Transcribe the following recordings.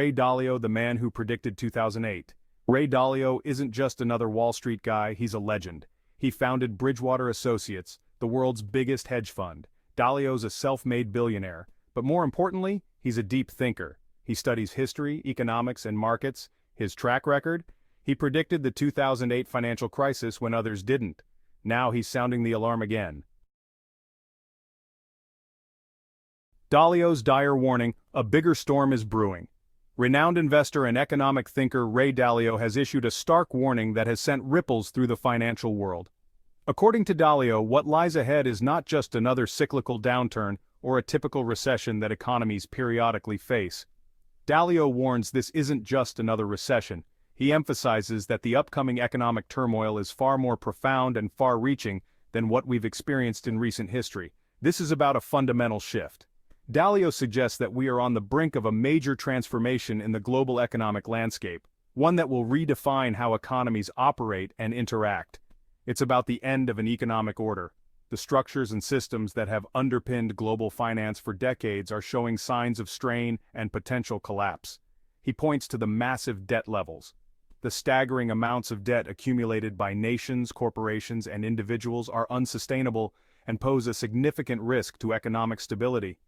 Ray Dalio, the man who predicted 2008. Ray Dalio isn't just another Wall Street guy, he's a legend. He founded Bridgewater Associates, the world's biggest hedge fund. Dalio's a self-made billionaire, but more importantly, he's a deep thinker. He studies history, economics, and markets. His track record? He predicted the 2008 financial crisis when others didn't. Now he's sounding the alarm again. Dalio's dire warning: a bigger storm is brewing. Renowned investor and economic thinker Ray Dalio has issued a stark warning that has sent ripples through the financial world. According to Dalio, what lies ahead is not just another cyclical downturn or a typical recession that economies periodically face. Dalio warns this isn't just another recession. He emphasizes that the upcoming economic turmoil is far more profound and far-reaching than what we've experienced in recent history. This is about a fundamental shift. Dalio suggests that we are on the brink of a major transformation in the global economic landscape, one that will redefine how economies operate and interact. It's about the end of an economic order. The structures and systems that have underpinned global finance for decades are showing signs of strain and potential collapse. He points to the massive debt levels. The staggering amounts of debt accumulated by nations, corporations, and individuals are unsustainable and pose a significant risk to economic stability.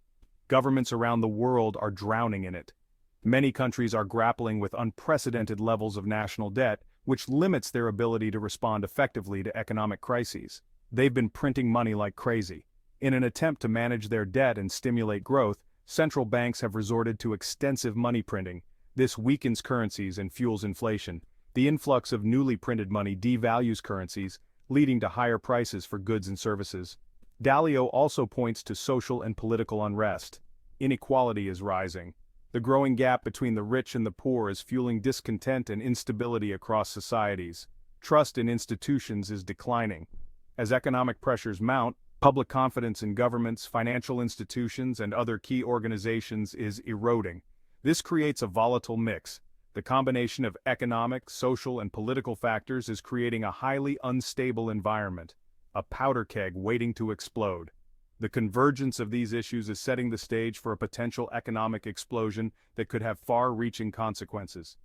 Governments around the world are drowning in it. Many countries are grappling with unprecedented levels of national debt, which limits their ability to respond effectively to economic crises. They've been printing money like crazy. In an attempt to manage their debt and stimulate growth, central banks have resorted to extensive money printing. This weakens currencies and fuels inflation. The influx of newly printed money devalues currencies, leading to higher prices for goods and services. Dalio also points to social and political unrest. Inequality is rising. The growing gap between the rich and the poor is fueling discontent and instability across societies. Trust in institutions is declining. As economic pressures mount, public confidence in governments, financial institutions, and other key organizations is eroding. This creates a volatile mix. The combination of economic, social, and political factors is creating a highly unstable environment, a powder keg waiting to explode. The convergence of these issues is setting the stage for a potential economic explosion that could have far-reaching consequences.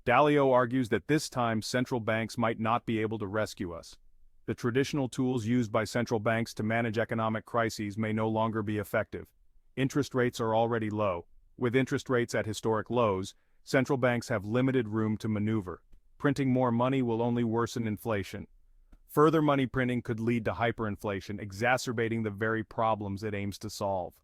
Dalio argues that this time central banks might not be able to rescue us. The traditional tools used by central banks to manage economic crises may no longer be effective. Interest rates are already low. With interest rates at historic lows, central banks have limited room to maneuver. Printing more money will only worsen inflation. Further money printing could lead to hyperinflation, exacerbating the very problems it aims to solve.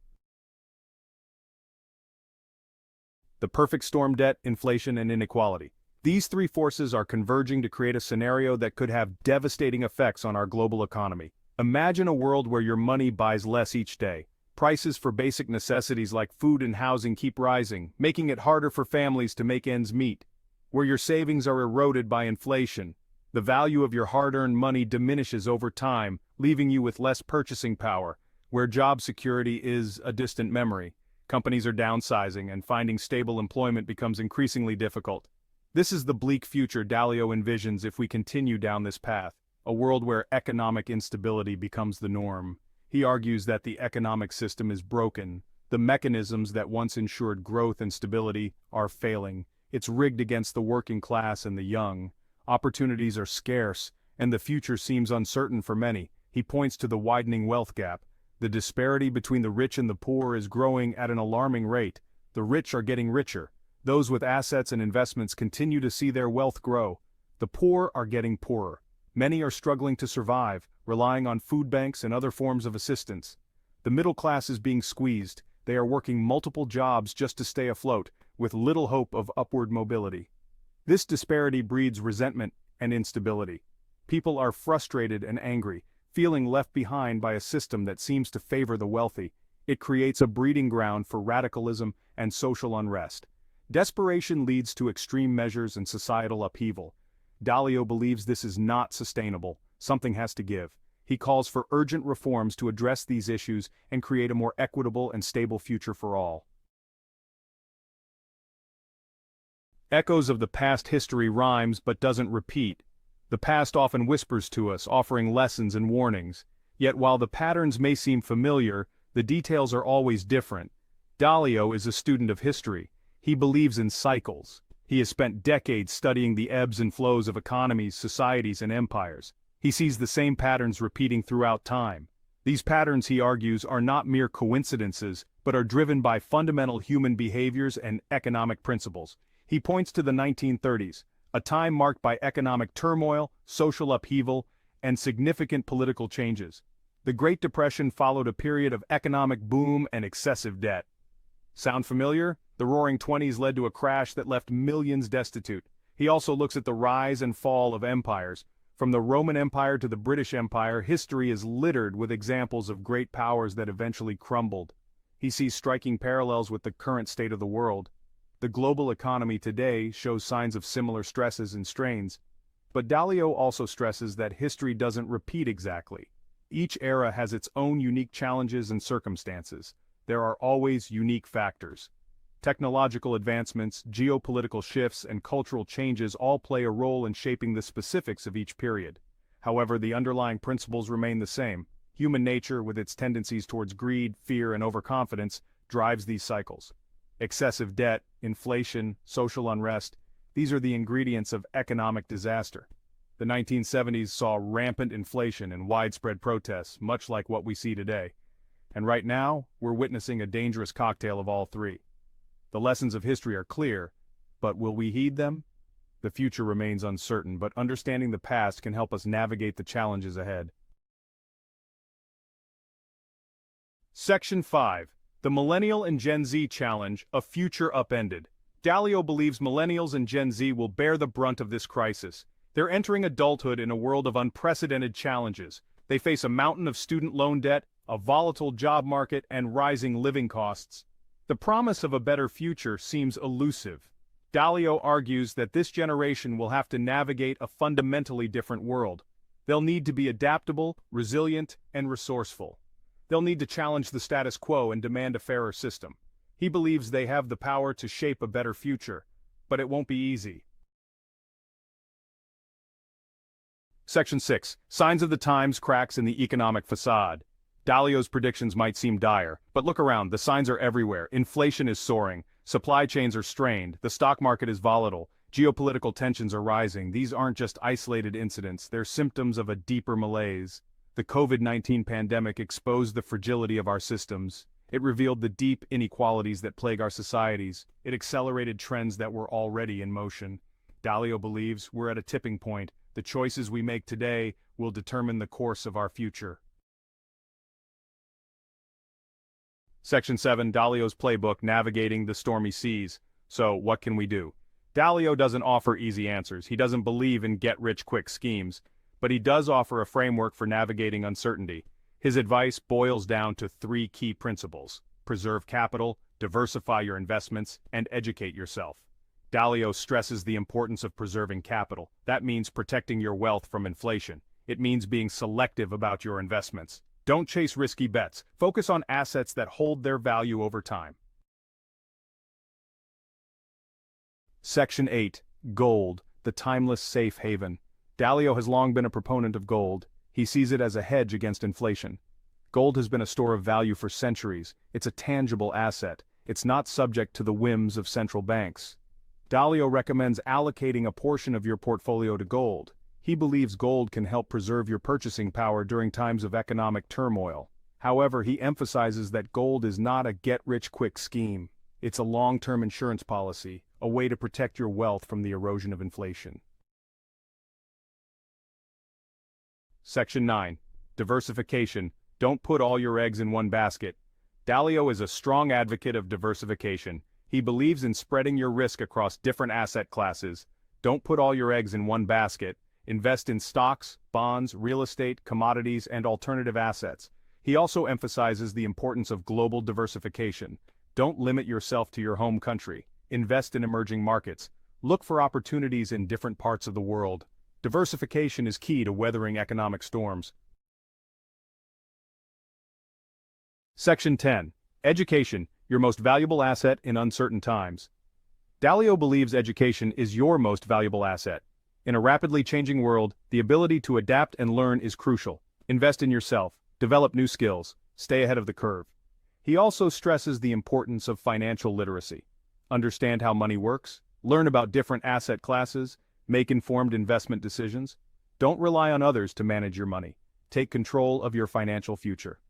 The perfect storm: debt, inflation, and inequality. These three forces are converging to create a scenario that could have devastating effects on our global economy. Imagine a world where your money buys less each day. Prices for basic necessities like food and housing keep rising, making it harder for families to make ends meet. Where your savings are eroded by inflation. The value of your hard-earned money diminishes over time, leaving you with less purchasing power. Where job security is a distant memory. Companies are downsizing, and finding stable employment becomes increasingly difficult. This is the bleak future Dalio envisions if we continue down this path, a world where economic instability becomes the norm. He argues that the economic system is broken. The mechanisms that once ensured growth and stability are failing. It's rigged against the working class and the young. Opportunities are scarce, and the future seems uncertain for many. He points to the widening wealth gap. The disparity between the rich and the poor is growing at an alarming rate. The rich are getting richer. Those with assets and investments continue to see their wealth grow. The poor are getting poorer. Many are struggling to survive, relying on food banks and other forms of assistance. The middle class is being squeezed. They are working multiple jobs just to stay afloat, with little hope of upward mobility. This disparity breeds resentment and instability. People are frustrated and angry, feeling left behind by a system that seems to favor the wealthy. It creates a breeding ground for radicalism and social unrest. Desperation leads to extreme measures and societal upheaval. Dalio believes this is not sustainable. Something has to give. He calls for urgent reforms to address these issues and create a more equitable and stable future for all. Echoes of the past history rhymes but doesn't repeat. The past often whispers to us, offering lessons and warnings. Yet while the patterns may seem familiar, the details are always different. Dalio is a student of history. He believes in cycles. He has spent decades studying the ebbs and flows of economies, societies, and empires. He sees the same patterns repeating throughout time. These patterns, he argues, are not mere coincidences, but are driven by fundamental human behaviors and economic principles. He points to the 1930s, a time marked by economic turmoil, social upheaval, and significant political changes. The Great Depression followed a period of economic boom and excessive debt. Sound familiar? The Roaring Twenties led to a crash that left millions destitute. He also looks at the rise and fall of empires. From the Roman Empire to the British Empire, history is littered with examples of great powers that eventually crumbled. He sees striking parallels with the current state of the world. The global economy today shows signs of similar stresses and strains. But Dalio also stresses that history doesn't repeat exactly. Each era has its own unique challenges and circumstances. There are always unique factors. Technological advancements, geopolitical shifts, and cultural changes all play a role in shaping the specifics of each period. However, the underlying principles remain the same. Human nature, with its tendencies towards greed, fear, and overconfidence, drives these cycles. Excessive debt, inflation, social unrest, these are the ingredients of economic disaster. The 1970s saw rampant inflation and widespread protests, much like what we see today. And right now, we're witnessing a dangerous cocktail of all three. The lessons of history are clear, but will we heed them? The future remains uncertain, but understanding the past can help us navigate the challenges ahead. Section 5. The Millennial and Gen Z Challenge, a Future Upended. Dalio believes millennials and Gen Z will bear the brunt of this crisis. They're entering adulthood in a world of unprecedented challenges. They face a mountain of student loan debt, a volatile job market, and rising living costs. The promise of a better future seems elusive. Dalio argues that this generation will have to navigate a fundamentally different world. They'll need to be adaptable, resilient, and resourceful. They'll need to challenge the status quo and demand a fairer system. He believes they have the power to shape a better future, but it won't be easy. Section 6. Signs of the times, cracks in the economic facade. Dalio's predictions might seem dire, but look around, the signs are everywhere. Inflation is soaring, supply chains are strained, the stock market is volatile, geopolitical tensions are rising. These aren't just isolated incidents, they're symptoms of a deeper malaise. The COVID-19 pandemic exposed the fragility of our systems. It revealed the deep inequalities that plague our societies. It accelerated trends that were already in motion. Dalio believes we're at a tipping point. The choices we make today will determine the course of our future. Section 7. Dalio's playbook, navigating the stormy seas. So, what can we do? Dalio doesn't offer easy answers. He doesn't believe in get-rich-quick schemes, but he does offer a framework for navigating uncertainty. His advice boils down to three key principles: preserve capital, diversify your investments, and educate yourself. Dalio stresses the importance of preserving capital. That means protecting your wealth from inflation. It means being selective about your investments. Don't chase risky bets. Focus on assets that hold their value over time. Section 8. Gold, the timeless safe haven. Dalio has long been a proponent of gold. He sees it as a hedge against inflation. Gold has been a store of value for centuries. It's a tangible asset. It's not subject to the whims of central banks. Dalio recommends allocating a portion of your portfolio to gold. He believes gold can help preserve your purchasing power during times of economic turmoil. However, he emphasizes that gold is not a get-rich-quick scheme. It's a long-term insurance policy, a way to protect your wealth from the erosion of inflation. Section 9. Diversification. Don't put all your eggs in one basket. Dalio is a strong advocate of diversification. He believes in spreading your risk across different asset classes. Don't put all your eggs in one basket. Invest in stocks, bonds, real estate, commodities, and alternative assets. He also emphasizes the importance of global diversification. Don't limit yourself to your home country. Invest in emerging markets. Look for opportunities in different parts of the world. Diversification is key to weathering economic storms. Section 10. Education, your most valuable asset in uncertain times. Dalio believes education is your most valuable asset. In a rapidly changing world, the ability to adapt and learn is crucial. Invest in yourself, develop new skills, stay ahead of the curve. He also stresses the importance of financial literacy. Understand how money works, learn about different asset classes, make informed investment decisions. Don't rely on others to manage your money. Take control of your financial future.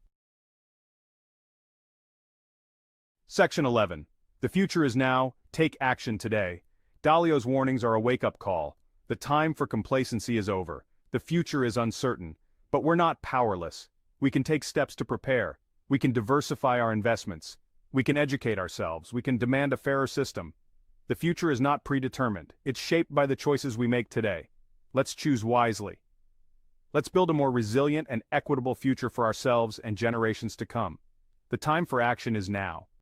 Section 11. The future is now, take action today. Dalio's warnings are a wake-up call. The time for complacency is over. The future is uncertain. But we're not powerless. We can take steps to prepare. We can diversify our investments. We can educate ourselves. We can demand a fairer system. The future is not predetermined. It's shaped by the choices we make today. Let's choose wisely. Let's build a more resilient and equitable future for ourselves and generations to come. The time for action is now.